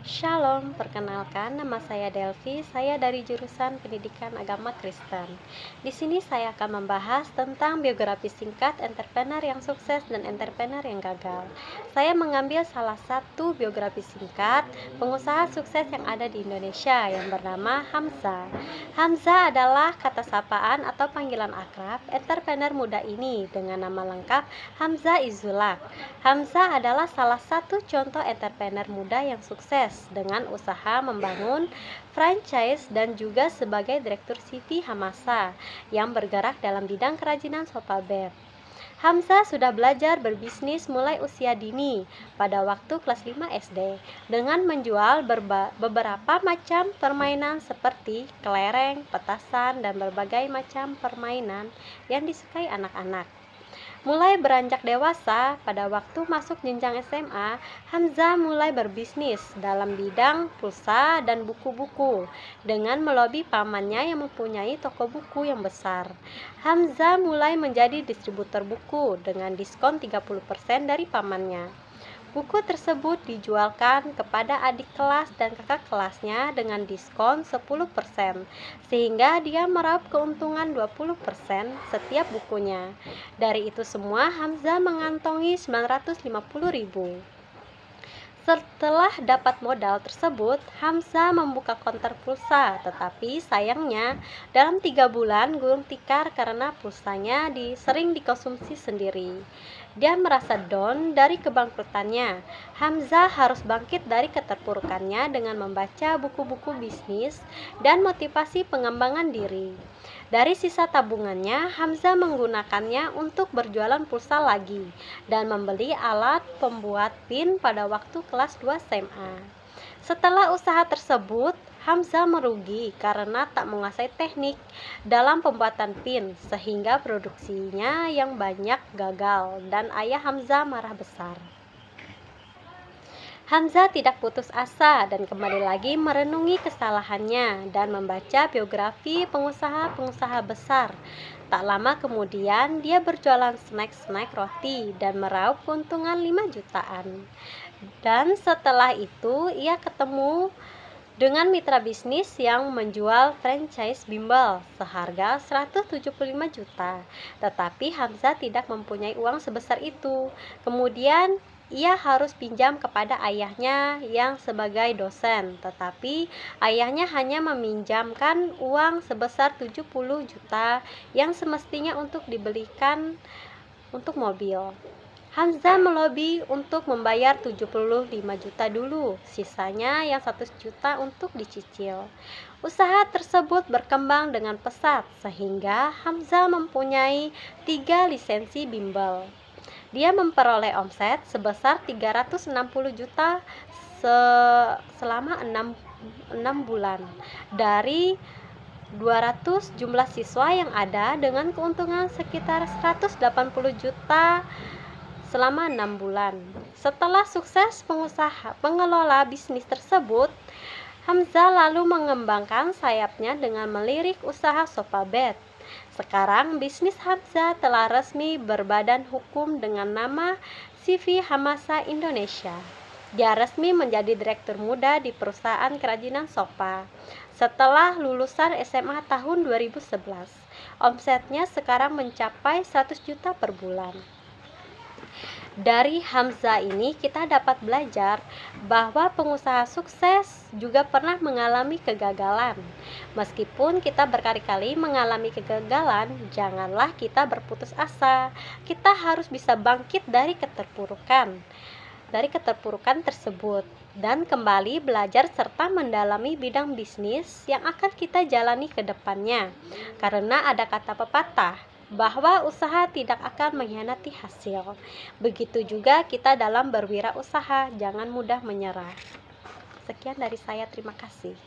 Shalom, perkenalkan nama saya Delvi, saya dari jurusan Pendidikan Agama Kristen. Di sini saya akan membahas tentang biografi singkat entrepreneur yang sukses dan entrepreneur yang gagal. Saya mengambil salah satu biografi singkat pengusaha sukses yang ada di Indonesia yang bernama Hamza. Hamza adalah kata sapaan atau panggilan akrab entrepreneur muda ini dengan nama lengkap Hamza Izulak. Hamza adalah salah satu contoh entrepreneur muda yang sukses dengan usaha membangun franchise dan juga sebagai direktur CV Hamasa yang bergerak dalam bidang kerajinan sofa bed. Hamza sudah belajar berbisnis mulai usia dini pada waktu kelas 5 SD dengan menjual beberapa macam permainan seperti kelereng, petasan, dan berbagai macam permainan yang disukai anak-anak. Mulai beranjak dewasa, pada waktu masuk jenjang SMA, Hamza mulai berbisnis dalam bidang pulsa dan buku-buku dengan melobi pamannya yang mempunyai toko buku yang besar. Hamza mulai menjadi distributor buku dengan diskon 30% dari pamannya. Buku tersebut dijualkan kepada adik kelas dan kakak kelasnya dengan diskon 10%, sehingga dia meraup keuntungan 20% setiap bukunya. Dari itu semua, Hamza mengantongi 950.000. Setelah dapat modal tersebut, Hamza membuka konter pulsa, tetapi sayangnya dalam 3 bulan gulung tikar karena pulsanya sering dikonsumsi sendiri. Dia merasa down dari kebangkrutannya. Hamza harus bangkit dari keterpurukannya dengan membaca buku-buku bisnis dan motivasi pengembangan diri. Dari sisa tabungannya, Hamza menggunakannya untuk berjualan pulsa lagi dan membeli alat pembuat pin pada waktu kelas 2 SMA. Setelah usaha tersebut, Hamza merugi karena tak menguasai teknik dalam pembuatan pin sehingga produksinya yang banyak gagal dan ayah Hamza marah besar. Hamza tidak putus asa dan kembali lagi merenungi kesalahannya dan membaca biografi pengusaha-pengusaha besar. Tak lama kemudian, dia berjualan snack-snack roti dan meraup keuntungan 5 jutaan. Dan setelah itu, ia ketemu dengan mitra bisnis yang menjual franchise bimbel seharga 175 juta. Tetapi Hamza tidak mempunyai uang sebesar itu. Kemudian ia harus pinjam kepada ayahnya yang sebagai dosen, tetapi ayahnya hanya meminjamkan uang sebesar 70 juta yang semestinya untuk dibelikan untuk mobil. Hamza melobi untuk membayar 75 juta dulu, sisanya yang 100 juta untuk dicicil. Usaha tersebut berkembang dengan pesat sehingga Hamza mempunyai 3 lisensi bimbel. Dia memperoleh omset sebesar 360 juta selama 6 bulan dari 200 jumlah siswa yang ada dengan keuntungan sekitar 180 juta selama 6 bulan. Setelah sukses pengelola bisnis tersebut, Hamza lalu mengembangkan sayapnya dengan melirik usaha sofa bed. Sekarang bisnis Hamza telah resmi berbadan hukum dengan nama CV Hamasa Indonesia. Dia resmi menjadi direktur muda di perusahaan kerajinan sofa. Setelah lulusan SMA tahun 2011, omsetnya sekarang mencapai 100 juta per bulan. Dari Hamza ini kita dapat belajar bahwa pengusaha sukses juga pernah mengalami kegagalan. Meskipun kita berkali-kali mengalami kegagalan, janganlah kita berputus asa. Kita harus bisa bangkit dari keterpurukan tersebut dan kembali belajar serta mendalami bidang bisnis yang akan kita jalani ke depannya. Karena ada kata pepatah bahwa usaha tidak akan mengkhianati hasil. Begitu juga kita dalam berwirausaha, jangan mudah menyerah. Sekian dari saya, terima kasih.